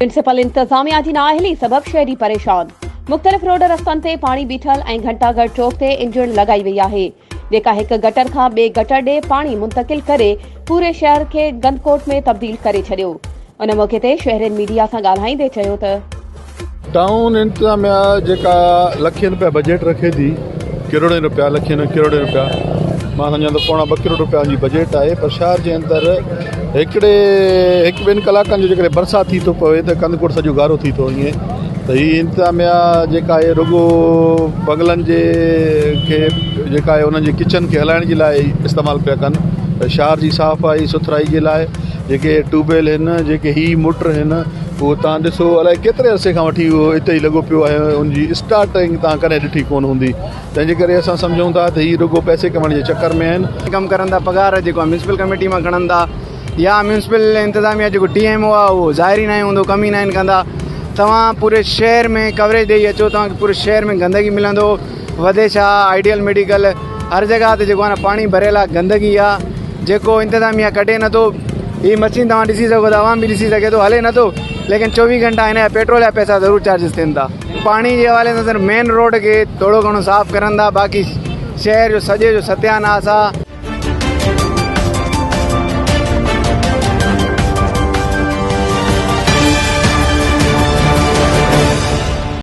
Municipal इंतजामिया जी नाअहली सबब शहरी परेशान। मुख्तलिफ रोड रस्तनि ते पानी बीठल ऐं घंटाघर चौक ते इंजण लगाई वई आहे, जेका हिक गटर खां ॿिए गटर ॾे पानी मुंतकिल करे पूरे शहर खे गंदकोट में तब्दील करे छॾियो। उन मौके ते शहरियुनि मीडिया सां ॻाल्हाईंदे चयो त टाउन इंतजामिया जेका लखनि रुपया बजट रखे थी, करोड़नि रुपया, लखनि करोड़नि रुपया, मां सम्झां थो 2 करोड़ रुपया जी बजट आहे, पर शहर जे अंदरि हिकु ॿिनि कलाकनि जो जेकॾहिं बरसाति थी थो पवे त कंदकोट सॼो गारो थी थो वञे। त हीअ इंतजामिया जेका आहे रुगो बंगलनि जे खे जेका आहे उन्हनि जे किचन खे हलाइण जे लाइ इस्तेमालु पिया कनि। त शहर जी सफ़ाई सुथराई जे लाइ जेके ट्यूबवेल आहिनि, जेके ही मोटर आहिनि, उहो तव्हां ॾिसो अलाए केतिरे अरसे खां वठी उहो हिते ई लॻो पियो आहे, उनजी स्टार्टिंग तव्हां कॾहिं ॾिठी कोन हूंदी। तंहिंजे करे असां सम्झूं था त हीअ रुगो पैसे कमाइण जे चकर में आहिनि। कमु करनि था, पघार जेको आहे म्यूनिसिपल कमेटी मां खणनि था, या म्यूनिसिपल इंतज़ामिया जेको TMO आहे उहो ज़ाहिर ई न हूंदो, कम ई न आहिनि कंदा। तव्हां पूरे शहर में कवरेज ॾेई अचो, तव्हांखे पूरे शहर में गंदगी मिलंदो। वधे छा, आइडियल मेडिकल, हर जॻह ते जेको आहे न पाणी भरियल आहे, गंदगी आहे, जेको इंतज़ामिया कढे नथो। हीअ मशीन तव्हां ॾिसी सघो था, आवाम बि ॾिसी सघे थो, हले नथो, लेकिन 24 घंटा हिन जा पेट्रोल जा पैसा ज़रूरु चार्जिस थियनि था। पाणी जे हवाले सां सिर्फ़ु मेन रोड खे थोरो घणो साफ़ु करनि था, बाक़ी शहर जो सॼे जो सत्यानाश आहे।